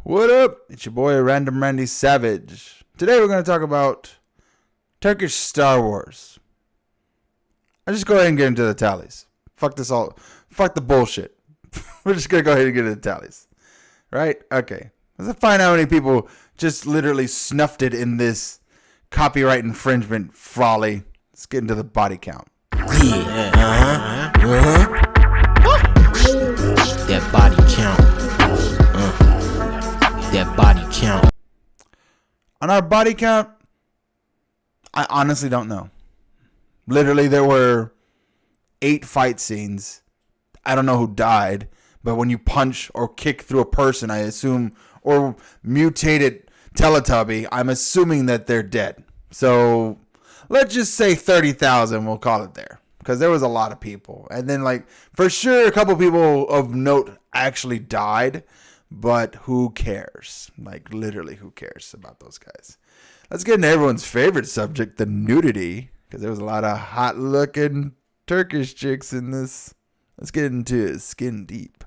What up? It's your boy Random Randy Savage. Today we're going to talk about Turkish Star Wars. I'll just go ahead and get into the tallies. Fuck this all. Fuck the bullshit. We're just going to go ahead and get into the tallies. Right? Okay. Let's find out how many people just literally snuffed it in this copyright infringement frolly. Let's get into the body count. That body count. That body count. On our body count, I honestly don't know. Literally, there were 8 fight scenes. I don't know who died, but when you punch or kick through a person, I assume, or mutated Teletubby, I'm assuming that they're dead. So let's just say 30,000. We'll call it there. Because there was a lot of people. And then, like, for sure, a couple people of note actually died. But who cares? Like, literally, who cares about those guys? Let's get into everyone's favorite subject, the nudity. Because there was a lot of hot-looking Turkish chicks in this. Let's get into it. Skin deep.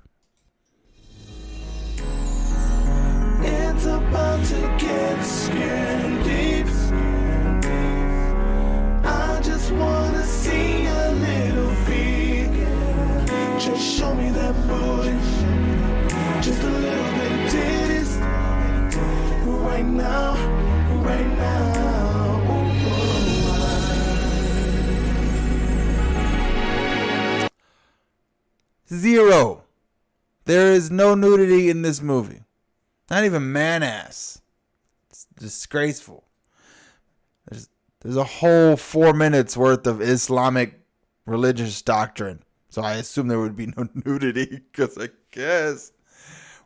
It's about to get skin deep. I just want to see a little peek. Just show me that booty. Just a little bit of titties. Right now, right now. Zero. There is no nudity in this movie. Not even man ass. It's disgraceful. There's a whole 4 minutes worth of Islamic religious doctrine. So I assume there would be no nudity. Because I guess.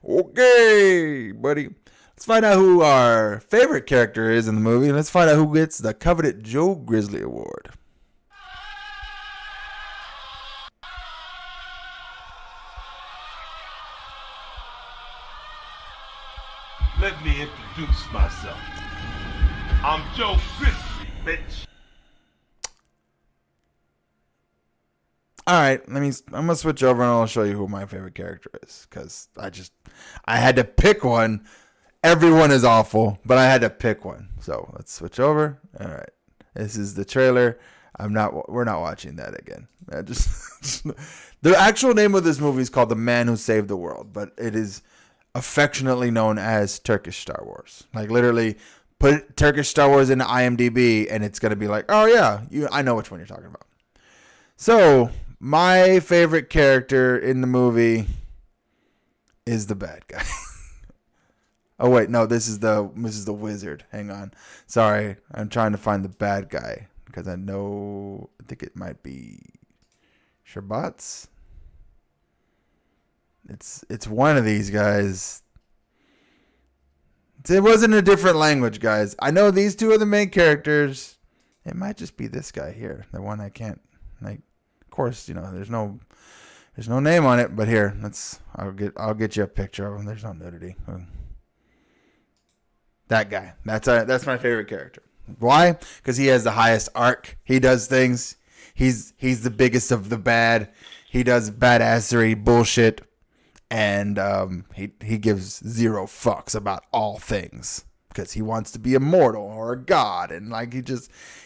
Okay, buddy. Let's find out who our favorite character is in the movie. Let's find out who gets the coveted Joe Grizzly Award. Let me introduce myself. I'm Joe Grizzly, bitch. All right, I'm gonna switch over and I'll show you who my favorite character is, because I had to pick one. Everyone is awful, but I had to pick one. So let's switch over. All right, this is the trailer. We're not watching that again. The actual name of this movie is called The Man Who Saved the World, but it is affectionately known as Turkish Star Wars. Like, literally, put Turkish Star Wars into IMDb, and it's gonna be like, oh yeah, I know which one you're talking about. So, my favorite character in the movie is the bad guy. Oh wait, no, this is the wizard. Hang on. Sorry, I'm trying to find the bad guy because I think it might be Shabbat's. It's one of these guys. It wasn't a different language, guys. I know these two are the main characters. It might just be this guy here, the one I can't like. Of course, there's no name on it, but here, I'll get you a picture of him. There's no nudity. That guy. That's my favorite character. Why? Because he has the highest arc. He does things. He's the biggest of the bad. He does badassery bullshit, and he gives zero fucks about all things because he wants to be immortal or a god, and like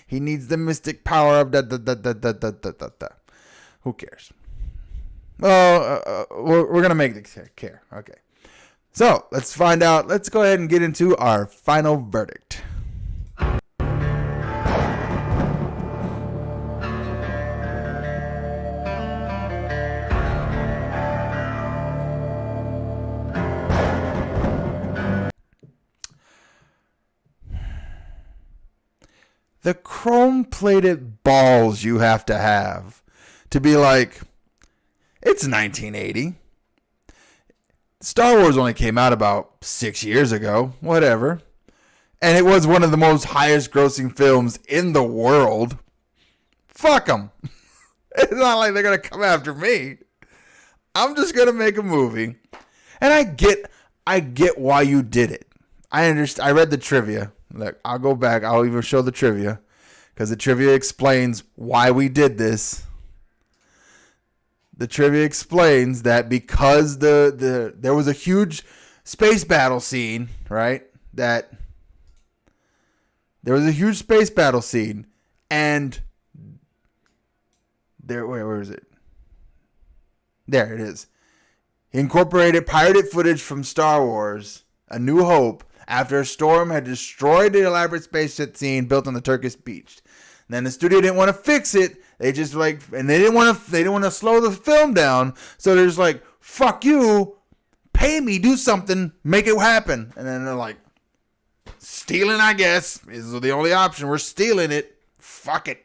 he needs the mystic power of da. Who cares? Well, we're gonna make the care. Okay. So let's find out. Let's go ahead and get into our final verdict. The chrome-plated balls you have to be like, it's 1980. Star Wars only came out about 6 years ago, whatever. And it was one of the most highest grossing films in the world. Fuck them. It's not like they're going to come after me. I'm just going to make a movie. And I get why you did it. I understand. I read the trivia. Look, I'll go back. I'll even show the trivia. Because the trivia explains why we did this. The trivia explains that because there was a huge space battle scene, right? That there was a huge space battle scene, and where is it? There it is. He incorporated pirated footage from Star Wars, A New Hope, after a storm had destroyed the elaborate spaceship scene built on the Turkish beach. And then the studio didn't want to fix it. They just and they didn't want to slow the film down. So they're just like, fuck you, pay me, do something, make it happen. And then they're like, stealing, I guess, is the only option. We're stealing it. Fuck it.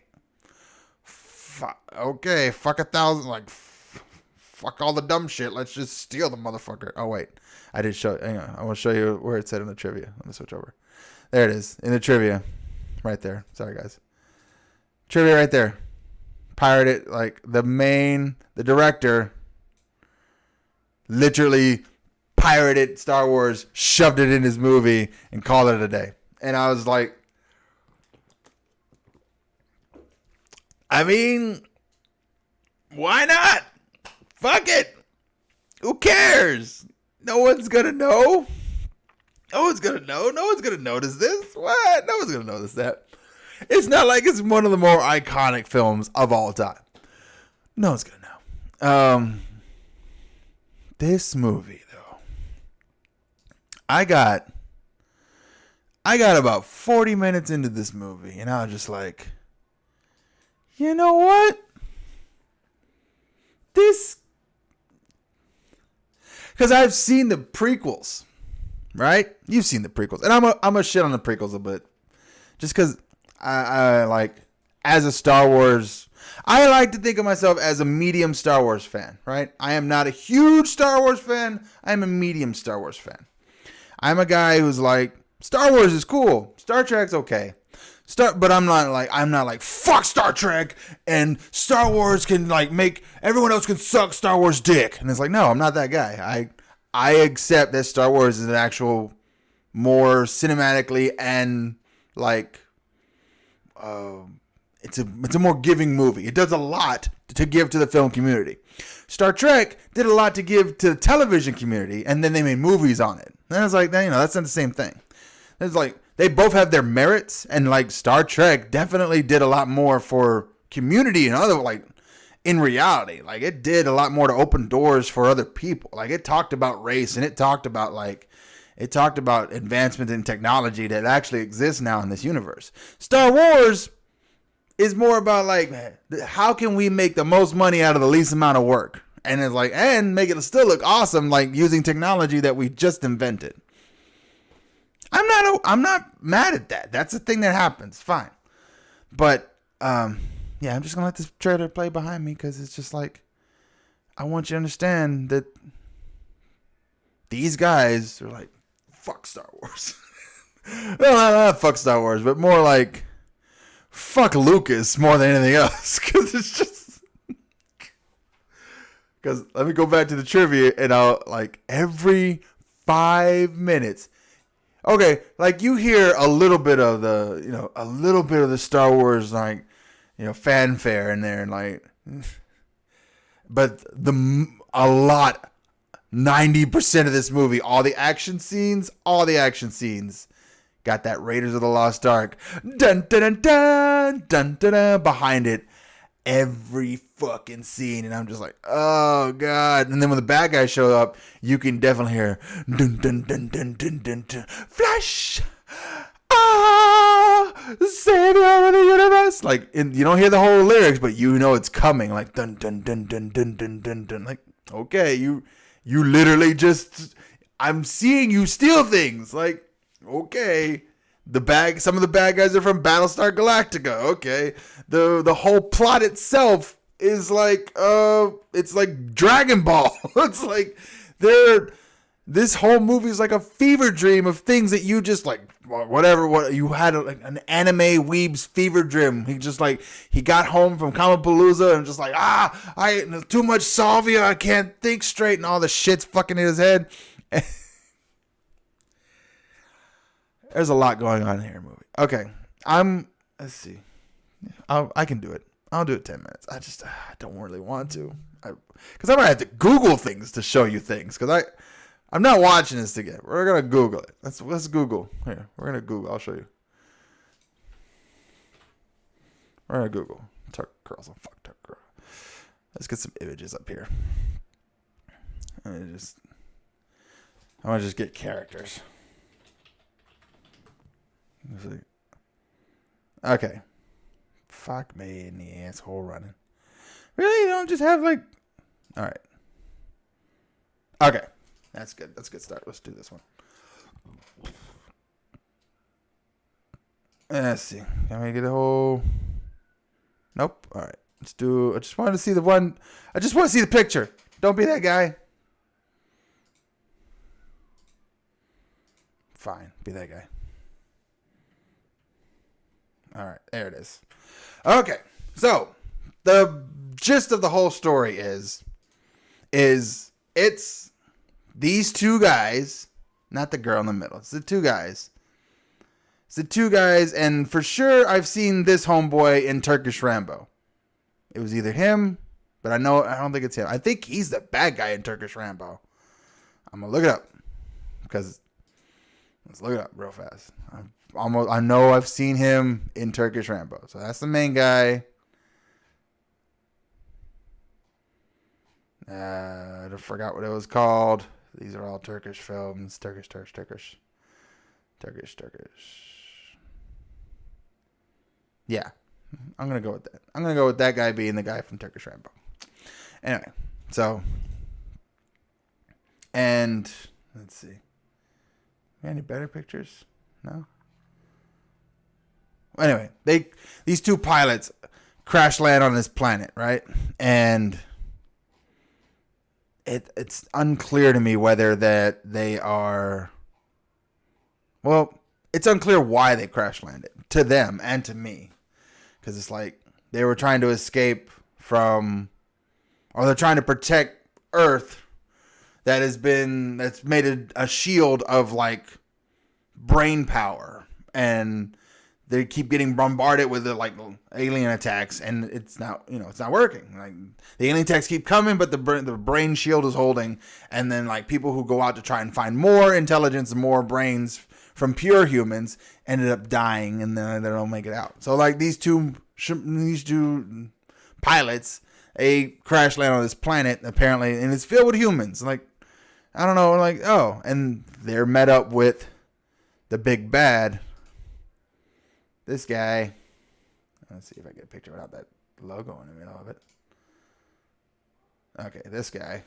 Okay, fuck 1,000, like, fuck all the dumb shit. Let's just steal the motherfucker. Oh, wait. I did show, hang on. I want to show you where it said in the trivia. Let me switch over. There it is, in the trivia. Right there. Sorry, guys. Trivia right there. Pirated, like, the director literally pirated Star Wars, shoved it in his movie, and called it a day. And I was like, I mean, why not? Fuck it. Who cares? No one's gonna know. No one's gonna know. No one's gonna notice this. What? No one's gonna notice that. It's not like it's one of the more iconic films of all time. No one's gonna know. This movie, though, I got about 40 minutes into this movie, and I was just like, you know what? Because I've seen the prequels, right? You've seen the prequels, and I'm a shit on the prequels a bit, just because I like, as a Star Wars, I like to think of myself as a medium Star Wars fan, right? I am not a huge Star Wars fan. I'm a medium Star Wars fan. I'm a guy who's like, Star Wars is cool. Star Trek's okay. But I'm not like fuck Star Trek, and Star Wars can like make everyone else can suck Star Wars dick. And it's like, no, I'm not that guy. I accept that Star Wars is an actual more cinematically and like it's a more giving movie. It does a lot to give to the film community. Star Trek did a lot to give to the television community, and then they made movies on it. And I was like, that's not the same thing. It's like, they both have their merits, and like Star Trek definitely did a lot more for community and other, like, in reality, like it did a lot more to open doors for other people. Like it talked about race, and it talked about advancement in technology that actually exists now in this universe. Star Wars is more about like, how can we make the most money out of the least amount of work, and it's like, and make it still look awesome, like using technology that we just invented. I'm not mad at that. That's a thing that happens. Fine. But, yeah, I'm just going to let this trailer play behind me, because it's just like, I want you to understand that these guys are like, fuck Star Wars. No, not fuck Star Wars, but more like, fuck Lucas more than anything else. Because it's just, because let me go back to the trivia, and I'll, like, every 5 minutes, okay, like you hear a little bit of the Star Wars, like, fanfare in there, and like, but a lot, 90% of this movie, all the action scenes got that Raiders of the Lost Ark, dun dun dun dun dun dun, dun behind it, every fucking scene, and I'm just like, oh god. And then when the bad guys show up, you can definitely hear dun dun dun dun dun dun, dun. Flash, savior of the universe. Like, you don't hear the whole lyrics, but you know it's coming. Like dun dun dun dun dun dun dun dun. Like, okay, you literally just, I'm seeing you steal things. Like, okay. Some of the bad guys are from Battlestar Galactica. Okay. The whole plot itself is like, it's like Dragon Ball. It's like, this whole movie is like a fever dream of things that you just like, what you had, like an anime weeb's fever dream. He got home from Kamapalooza and just like, I ate too much salvia. I can't think straight, and all the shit's fucking in his head. There's a lot going on in here, movie. Okay, let's see. I can do it. I'll do it 10 minutes. I don't really want to. Because I'm going to have to Google things to show you things. Because I'm not watching this again. We're gonna Google it. Let's Google. Here, we're gonna Google. I'll show you. We're gonna Google Turk girls. Oh, fuck Turk girl. Let's get some images up here. I want to just get characters. Okay. Fuck me in the asshole running. Really? You don't just have like... Alright. Okay. That's good. That's a good start. Let's do this one. Let's see. Can we get a whole... Nope. Alright. Let's do... I just wanted to see the one... I just want to see the picture. Don't be that guy. Fine. Be that guy. Alright. There it is. Okay. So, the gist of the whole story is it's these two guys, not the girl in the middle. It's the two guys. It's the two guys, and for sure I've seen this homeboy in Turkish Rambo. It was either him, but I don't think it's him. I think he's the bad guy in Turkish Rambo. I'm gonna look it up because let's look it up real fast. I know I've seen him in Turkish Rambo, so that's the main guy. I forgot what it was called. These are all Turkish films. Turkish. Yeah. I'm going to go with that. I'm going to go with that guy being the guy from Turkish Rambo. Anyway. So. And. Let's see. Any better pictures? No? Anyway. These two pilots crash land on this planet, right? And... It's unclear to me whether that they are... Well, it's unclear why they crash landed. To them and to me. Because it's like they were trying to escape from... Or they're trying to protect Earth that's made a shield of like brain power. And they keep getting bombarded with the like alien attacks, and it's not working. Like the alien attacks keep coming, but the brain shield is holding. And then like people who go out to try and find more intelligence and more brains from pure humans ended up dying, and then they don't make it out. So like these two pilots, they crash land on this planet apparently, and it's filled with humans. Like I don't know, like and they're met up with the big bad. This guy, let's see if I get a picture without that logo in the middle of it. Okay, this guy.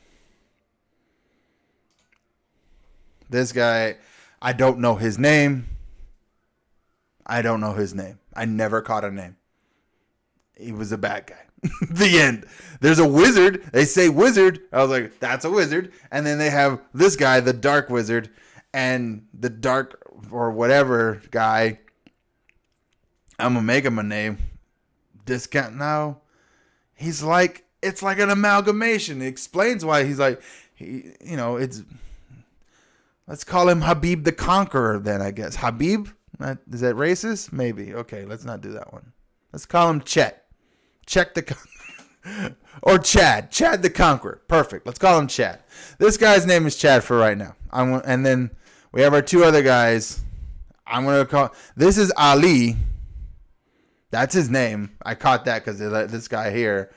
I don't know his name. I never caught a name. He was a bad guy. The end. There's a wizard. They say wizard. I was like, that's a wizard. And then they have this guy, the dark wizard, and the dark or whatever guy. I'm going to make him a name. Discount now. He's like, it's like an amalgamation. It explains why he's like, let's call him Habib the Conqueror then, I guess. Habib? Is that racist? Maybe. Okay, let's not do that one. Let's call him Chet. Or Chad. Chad the Conqueror. Perfect. Let's call him Chad. This guy's name is Chad for right now. And then we have our two other guys. I'm going to call, this is Ali. That's his name. I caught that because this guy here,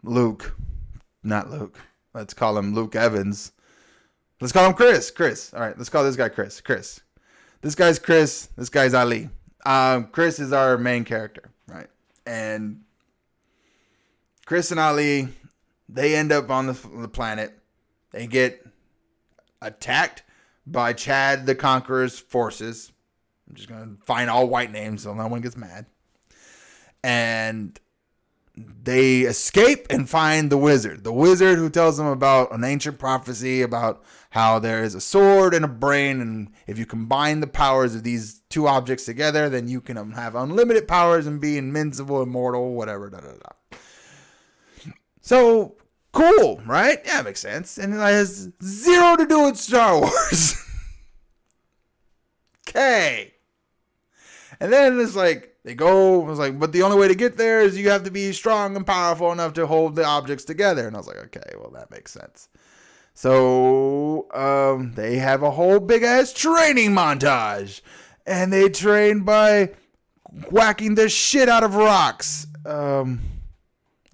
Luke, not Luke. Let's call him Luke Evans. Let's call him Chris. All right, let's call this guy Chris. This guy's Chris. This guy's Ali. Chris is our main character, right? And Chris and Ali, they end up on the planet. They get attacked by Chad the Conqueror's forces. I'm just going to find all white names so no one gets mad. And they escape and find the wizard. The wizard who tells them about an ancient prophecy about how there is a sword and a brain. And if you combine the powers of these two objects together, then you can have unlimited powers and be invincible, immortal, whatever. So, cool, right? Yeah, makes sense. And it has zero to do with Star Wars. Okay. And then it's like, but the only way to get there is you have to be strong and powerful enough to hold the objects together. And I was like, okay, well, that makes sense. So they have a whole big ass training montage, and they train by whacking the shit out of rocks. Let's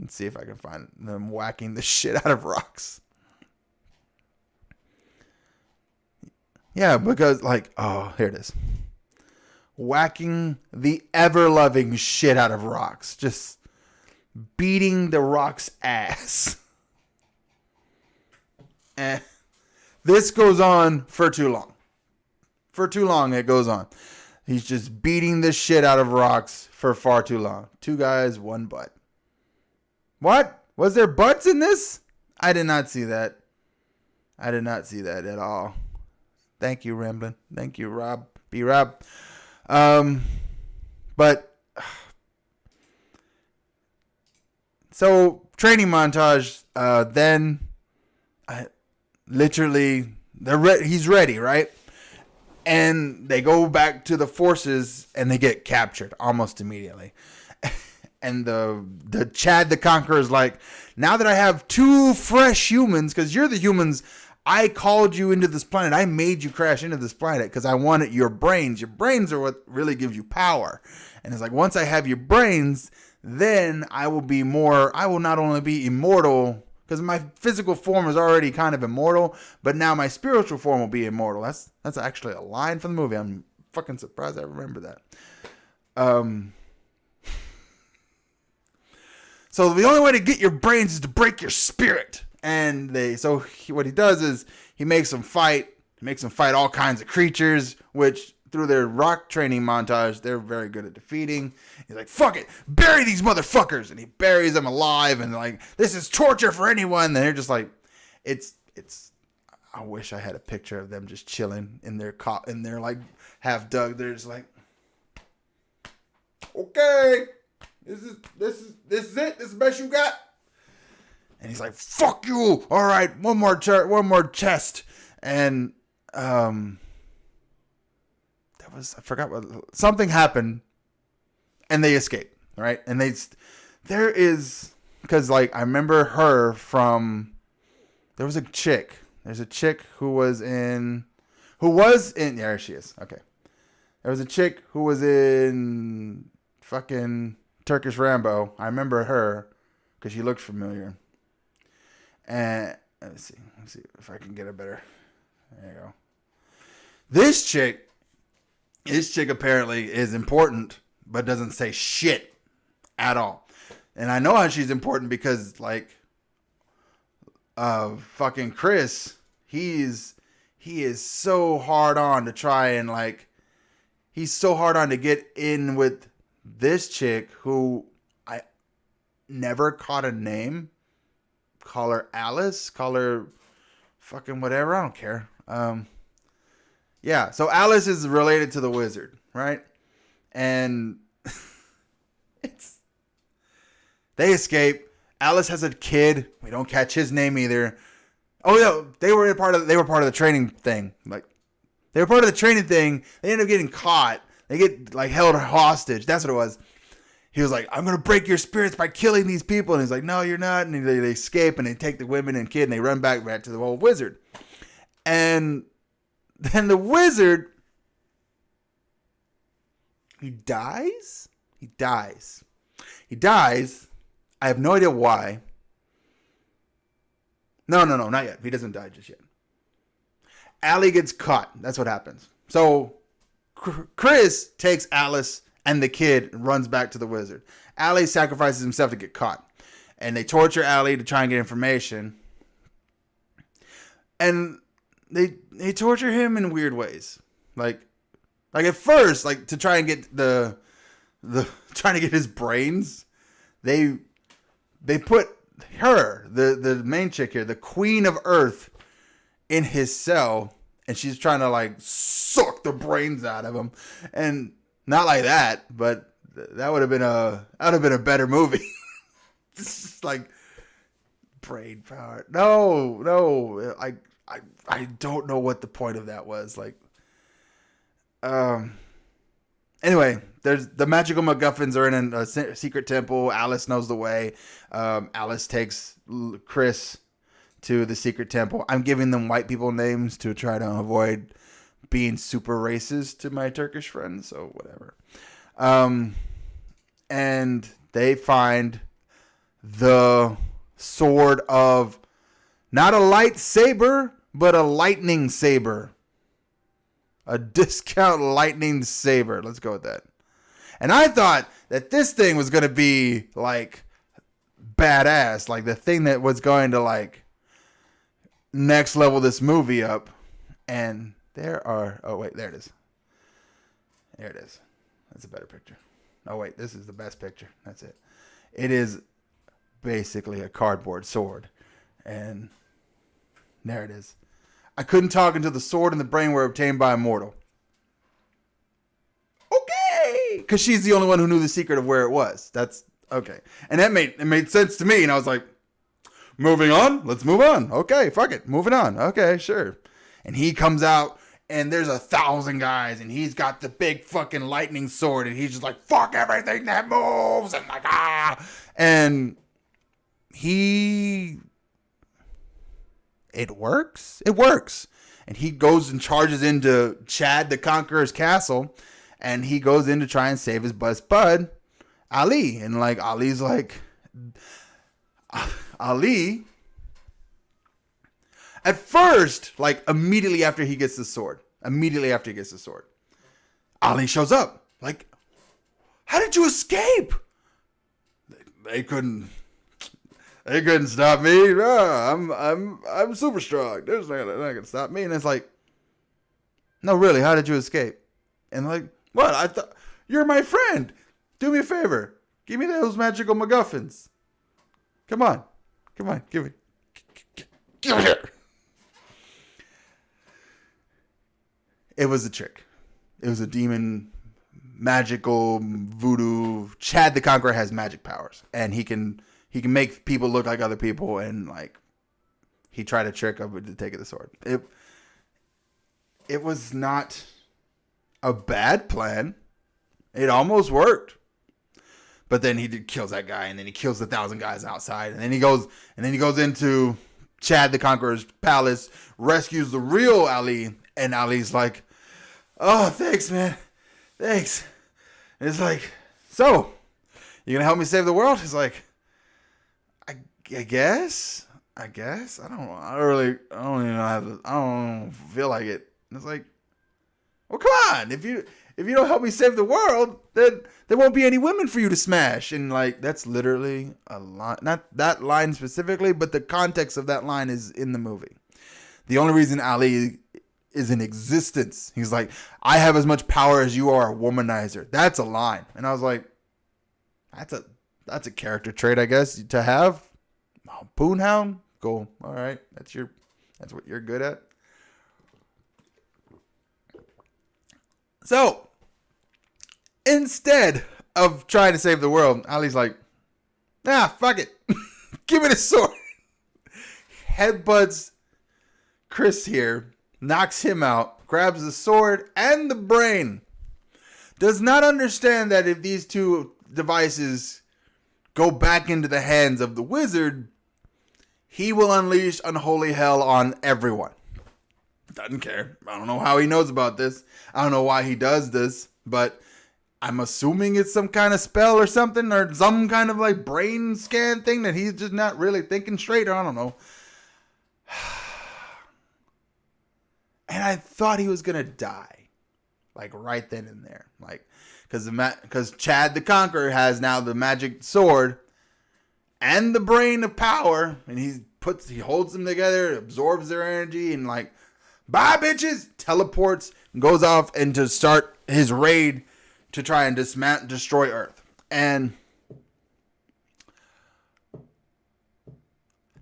see if I can find them whacking the shit out of rocks. Yeah, because here it is. Whacking the ever-loving shit out of rocks. Just beating the rock's ass. And this goes on for too long. For too long it goes on. He's just beating the shit out of rocks for far too long. 2 guys, 1 butt. What? Was there butts in this? I did not see that. I did not see that at all. Thank you, Ramblin'. Thank you, Rob. B-Rob. But so training montage. Then he's ready, right? And they go back to the forces and they get captured almost immediately. And the Chad the Conqueror is like, now that I have 2 fresh humans, because you're the humans, I called you into this planet. I made you crash into this planet because I wanted your brains. Your brains are what really gives you power. And it's like, once I have your brains, then I will not only be immortal, because my physical form is already kind of immortal, but now my spiritual form will be immortal. That's actually a line from the movie. I'm fucking surprised I remember that. So the only way to get your brains is to break your spirit. And what he does is he makes them fight. He makes them fight all kinds of creatures, which through their rock training montage, they're very good at defeating. He's like, fuck it, bury these motherfuckers. And he buries them alive. And like, this is torture for anyone. And they're just like, I wish I had a picture of them just chilling in their like half dug. They're just like, okay, this is it. This is the best you got. And he's like, fuck you. All right, one more chest. And I forgot something happened and they escape, right? And because I remember her from, there's a chick who was in, there she is. Okay. There was a chick who was in fucking Turkish Rambo. I remember her because she looked familiar. And let me see if I can get a better, there you go. This chick apparently is important, but doesn't say shit at all. And I know how she's important because fucking Chris, he is so hard on to try and he's so hard on to get in with this chick who I never caught a name. Call her Alice, call her fucking whatever, I don't care. Yeah, so Alice is related to the wizard, right? And they escape. Alice has a kid. We don't catch his name either. Oh yeah, they were part of the training thing. They were part of the training thing. They end up getting caught. They get held hostage. That's what it was. He was like, I'm going to break your spirits by killing these people. And he's like, no, you're not. And they escape and they take the women and kid and they run back to the old wizard. And then the wizard, he dies. I have no idea why. No, not yet. He doesn't die just yet. Allie gets caught. That's what happens. So Chris takes Alice and the kid runs back to the wizard. Allie sacrifices himself to get caught. And they torture Allie to try and get information. And they torture him in weird ways. Like at first, to try and get trying to get his brains, they put her, the main chick here, the Queen of Earth, in his cell, and she's trying to suck the brains out of him. And not like that, but that would have been a better movie. It's just brain power. No. I don't know what the point of that was. Anyway, there's the magical MacGuffins are in a secret temple. Alice knows the way. Alice takes Chris to the secret temple. I'm giving them white people names to try to avoid being super racist to my Turkish friends. So whatever. And they find the sword of not a lightsaber, but a lightning saber. A discount lightning saber. Let's go with that. And I thought that this thing was going to be like badass. Like the thing that was going to like next level this movie up. And oh wait, there it is. There it is. That's a better picture. Oh wait, this is the best picture. That's it. It is basically a cardboard sword. And there it is. I couldn't talk until the sword and the brain were obtained by a mortal. Okay! Because she's the only one who knew the secret of where it was. That's okay. And it made sense to me. And I was like, moving on? Let's move on. Okay, fuck it. Moving on. Okay, sure. And he comes out and there's 1,000 guys and he's got the big fucking lightning sword and he's just like, fuck everything that moves and like, ah. And it works. It works. And he goes and charges into Chad the Conqueror's castle and he goes in to try and save his best bud, Ali. And like, Ali's like, Ali, at first, like immediately after he gets the sword, Ali shows up. Like, how did you escape? They couldn't stop me. I'm super strong. There's not gonna stop me. And it's like, no, really, how did you escape? And like, what? I thought you're my friend. Do me a favor. Give me those magical MacGuffins. Come on, give me here. It was a trick. It was a demon, magical voodoo. Chad the Conqueror has magic powers, and he can make people look like other people, and like he tried to trick them to take the sword. It was not a bad plan. It almost worked. But then he kills that guy, and then he kills the 1,000 guys outside, and then he goes into Chad the Conqueror's palace, rescues the real Ali, and Ali's like, "Oh, thanks, man, thanks." And it's like, "So, you gonna help me save the world?" He's like, "I guess. I don't know. I don't even know how to. I don't feel like it." And it's like, "Well, come on. If you don't help me save the world, then there won't be any women for you to smash." And like, that's literally a line, not that line specifically, but the context of that line is in the movie. The only reason Ali is in existence, he's like, "I have as much power as you are a womanizer." That's a line. And I was like, that's a character trait, I guess, to have. Oh, Poonhound? Cool. All right. That's what you're good at. So, instead of trying to save the world, Ali's like, "Nah, fuck it. Give me the sword." Headbutts Chris here, knocks him out, grabs the sword and the brain. Does not understand that if these two devices go back into the hands of the wizard, he will unleash unholy hell on everyone. Doesn't care. I don't know how he knows about this. I don't know why he does this, but I'm assuming it's some kind of spell or something, or some kind of like brain scan thing that he's just not really thinking straight, or I don't know. And I thought he was gonna die, like right then and there, like because Chad the Conqueror has now the magic sword and the brain of power, and he holds them together, absorbs their energy, and like, bye bitches, teleports and goes off and to start his raid to try and destroy Earth. And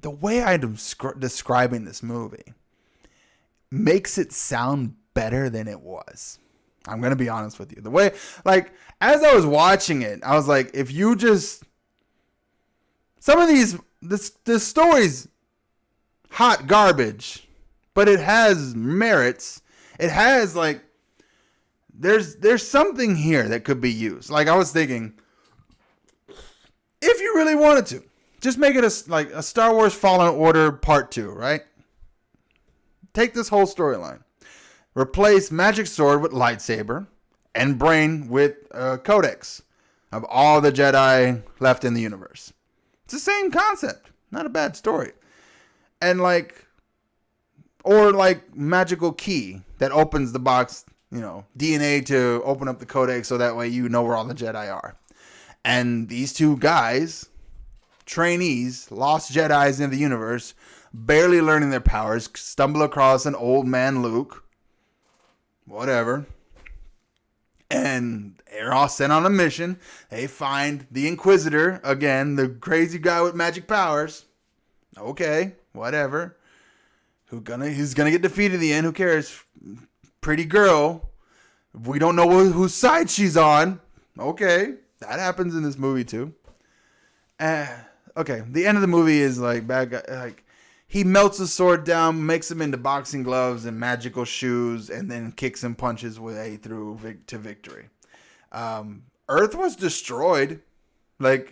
the way I'm describing this movie makes it sound better than it was. I'm going to be honest with you. The way, like, as I was watching it, I was like, if you just, some of this story's hot garbage, but it has merits. It has, like, there's something here that could be used. Like, I was thinking, if you really wanted to, just make it a Star Wars Fallen Order Part 2, right? Take this whole storyline. Replace magic sword with lightsaber and brain with codex of all the Jedi left in the universe. It's the same concept. Not a bad story. And or magical key that opens the box, DNA to open up the codex so that way you know where all the Jedi are. And these two guys, trainees, lost Jedis in the universe, barely learning their powers, stumble across an old man Luke, whatever, and they're all sent on a mission. They find the Inquisitor, again, the crazy guy with magic powers. Okay, whatever. He's gonna get defeated in the end. Who cares? Pretty girl. We don't know whose side she's on. Okay, that happens in this movie too. Okay, the end of the movie is bad guy. He melts the sword down, makes him into boxing gloves and magical shoes, and then kicks and punches way through to victory. Earth was destroyed. It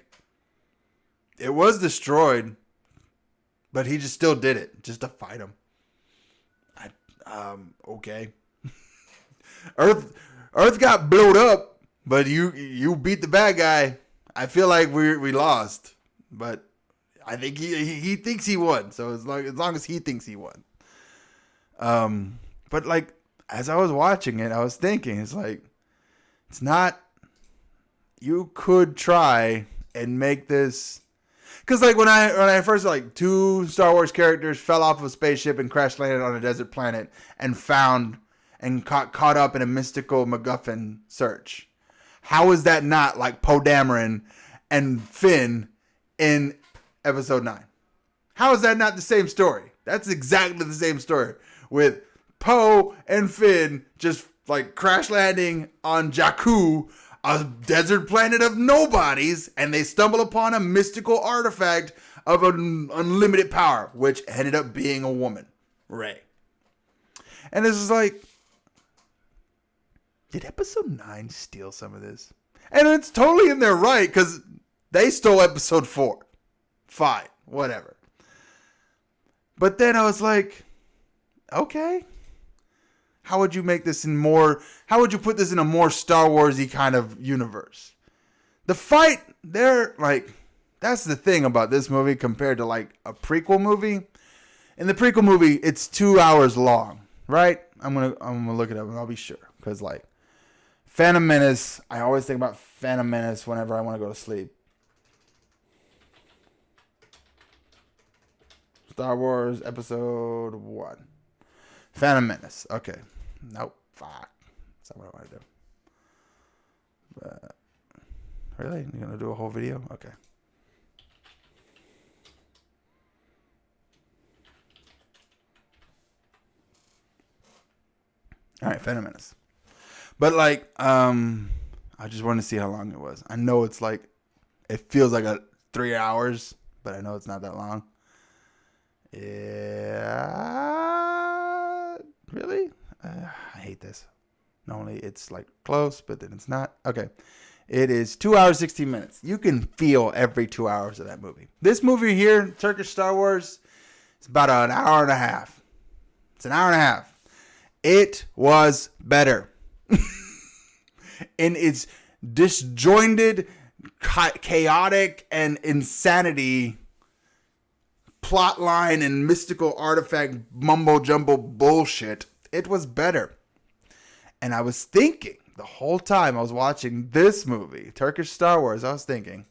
was destroyed, but he just still did it just to fight him. Okay. Earth got blowed up, but you beat the bad guy. I feel like we lost, but I think he thinks he won. So as long as he thinks he won. But as I was watching it, I was thinking, it's not. You could try and make this, because when I first two Star Wars characters fell off of a spaceship and crash landed on a desert planet and found and caught up in a mystical MacGuffin search. How is that not like Poe Dameron and Finn in Episode 9? How is that not the same story? That's exactly the same story with Poe and Finn just crash landing on Jakku, a desert planet of nobodies, and they stumble upon a mystical artifact of an unlimited power, which ended up being a woman, Rey. And this is did Episode 9 steal some of this? And it's totally in their right, because they stole Episode 4. Fine, whatever. But then I was okay, how would you make this how would you put this in a more Star Wars-y kind of universe? The fight, that's the thing about this movie compared to a prequel movie. In the prequel movie, it's 2 hours long, right? I'm gonna look it up and I'll be sure. Because Phantom Menace, I always think about Phantom Menace whenever I want to go to sleep. Star Wars Episode 1. Phantom Menace. Okay. Nope. Fuck. That's not what I want to do. But, really? You're going to do a whole video? Okay. Alright, Phantom Menace. But I just wanted to see how long it was. I know it's it feels like 3 hours, but I know it's not that long. Yeah, really? I hate this. Normally it's close, but then it's not. Okay. It is 2 hours, 16 minutes. You can feel every 2 hours of that movie. This movie here, Turkish Star Wars, it's about an hour and a half. It's an hour and a half. It was better. In its disjointed, chaotic, and insanity plot line and mystical artifact mumbo jumbo bullshit, it was better. And I was thinking the whole time I was watching this movie, Turkish Star Wars, I was thinking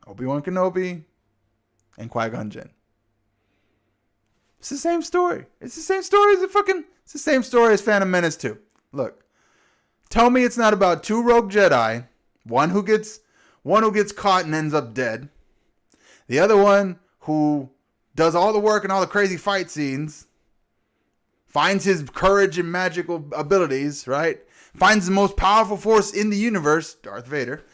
Obi-Wan Kenobi and Qui-Gon Jinn. It's the same story. It's the same story as it's the same story as Phantom Menace 2. Look, tell me it's not about two rogue Jedi, one who gets caught and ends up dead, the other one who does all the work and all the crazy fight scenes, finds his courage and magical abilities, right? Finds the most powerful force in the universe, Darth Vader,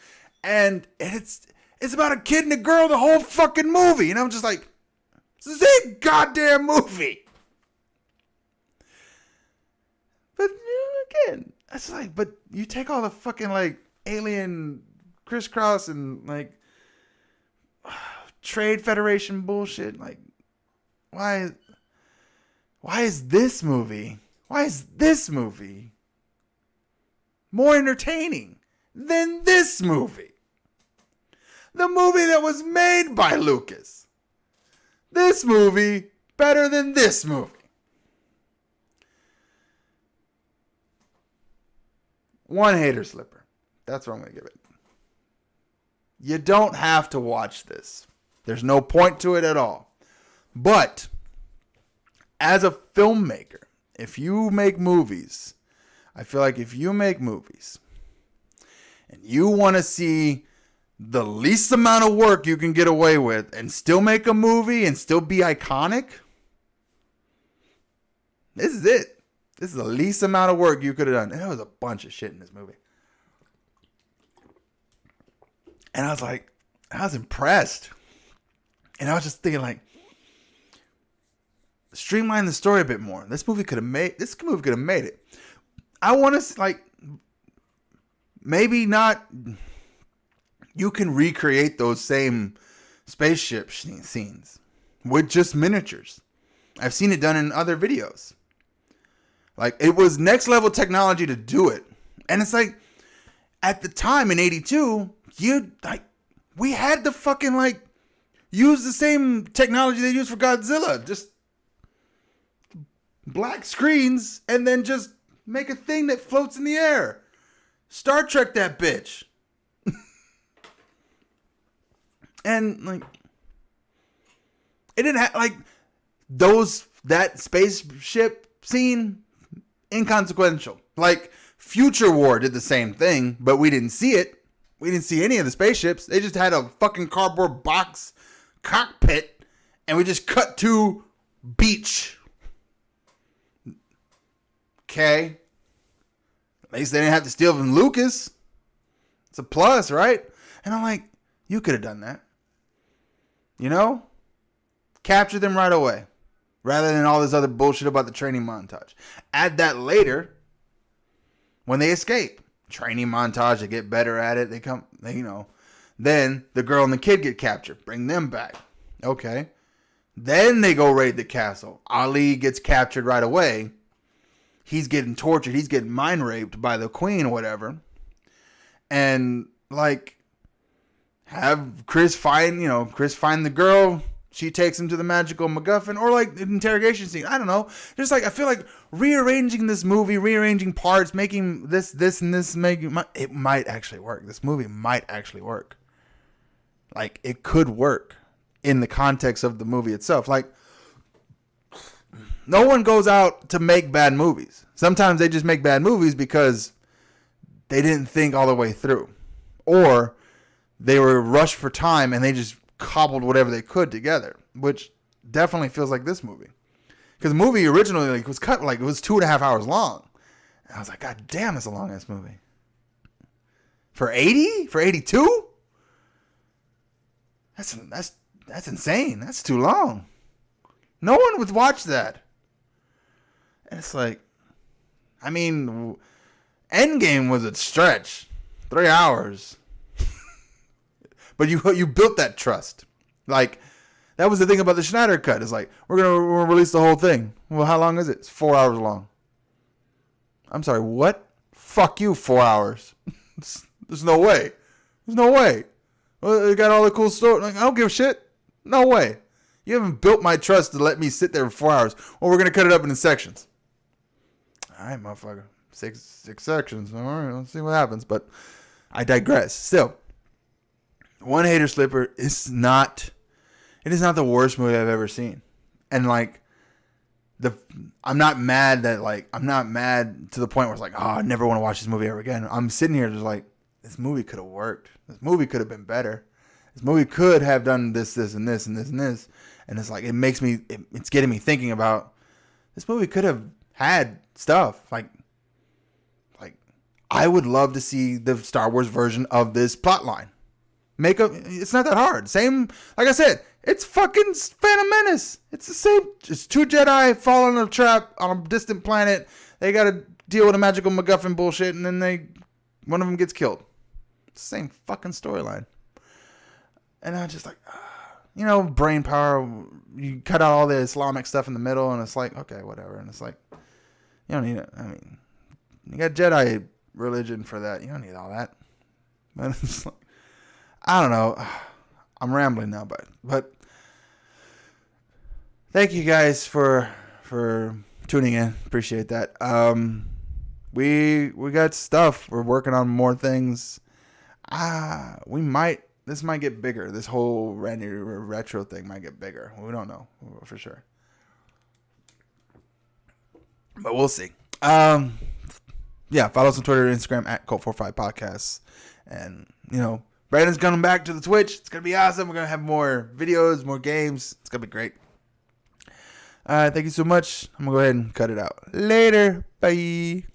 and it's about a kid and a girl the whole fucking movie, and I'm just like, it's the same goddamn movie. But again, it's but you take all the fucking alien crisscross and Trade Federation bullshit. Like, why is this movie more entertaining than this movie? The movie that was made by Lucas. This movie better than this movie. One hater slipper. That's what I'm going to give it. You don't have to watch this. There's no point to it at all. But as a filmmaker, if you make movies, I feel like if you make movies and you want to see the least amount of work you can get away with and still make a movie and still be iconic, this is it. This is the least amount of work you could have done. And there was a bunch of shit in this movie. And I was impressed. And I was just thinking, like, streamline the story a bit more. This movie could have made it. I want to, like, maybe not. You can recreate those same spaceship scenes with just miniatures. I've seen it done in other videos. Like, it was next level technology to do it. And it's like, at the time in 82, we had to fucking, like, use the same technology they used for Godzilla. Just black screens and then just make a thing that floats in the air. Star Trek that bitch. And, like, it didn't have, like, that spaceship scene, inconsequential. Like, Future War did the same thing, but we didn't see it. We didn't see any of the spaceships. They just had a fucking cardboard box cockpit, and we just cut to beach. Okay. At least they didn't have to steal from Lucas. It's a plus, right? And I'm like, you could have done that. You know? Capture them right away. Rather than all this other bullshit about the training montage. Add that later when they escape. Training montage, they get better at it. Then the girl and the kid get captured. Bring them back. Okay. Then they go raid the castle. Ali gets captured right away. He's getting tortured. He's getting mind raped by the queen or whatever. And, like, have Chris find the girl. She takes him to the magical MacGuffin, or like the interrogation scene. I don't know. Just like, I feel like rearranging this movie, rearranging parts, making this, and this, it might actually work. This movie might actually work. Like, it could work in the context of the movie itself. Like, no one goes out to make bad movies. Sometimes they just make bad movies because they didn't think all the way through, or they were rushed for time and they just cobbled whatever they could together, which definitely feels like this movie. Because the movie originally was cut, it was 2.5 hours long. And I was like, God damn, it's a long ass movie. For 80? For 82? That's insane. That's too long. No one would watch that. And it's like, I mean, Endgame was a stretch. 3 hours. But you built that trust. Like, that was the thing about the Schneider cut. It's like, we're gonna release the whole thing. Well, how long is it? It's 4 hours long. I'm sorry, what? Fuck you, 4 hours. There's no way. There's no way. Well, they got all the cool story. Like, I don't give a shit. No way. You haven't built my trust to let me sit there for 4 hours. Well, we're gonna cut it up into sections. All right, motherfucker. Six sections. All right, let's see what happens. But I digress. Still, One Hater Slipper is not. It is not the worst movie I've ever seen. And like, I'm not mad to the point where it's like, oh, I never want to watch this movie ever again. I'm sitting here just like, this movie could have worked. This movie could have been better. This movie could have done this, and this, and this, and this. And it's like, it's getting me thinking about, this movie could have had stuff. Like, I would love to see the Star Wars version of this plotline. It's not that hard. Same, like I said, it's fucking Phantom Menace. It's the same. It's two Jedi fall in a trap on a distant planet. They got to deal with a magical MacGuffin bullshit, and then one of them gets killed. It's the same fucking storyline. And I'm just like, brain power. You cut out all the Islamic stuff in the middle, and it's like, okay, whatever. And it's like, you don't need it. I mean, you got Jedi religion for that. You don't need all that. But it's like, I don't know. I'm rambling now, but thank you guys for tuning in. Appreciate that. We got stuff. We're working on more things. This might get bigger. This whole Randy retro thing might get bigger. We don't know for sure, but we'll see. Yeah, follow us on Twitter and Instagram at Cult45Podcasts. And, Brandon's coming back to the Twitch. It's going to be awesome. We're going to have more videos, more games. It's going to be great. All right, thank you so much. I'm going to go ahead and cut it out. Later. Bye.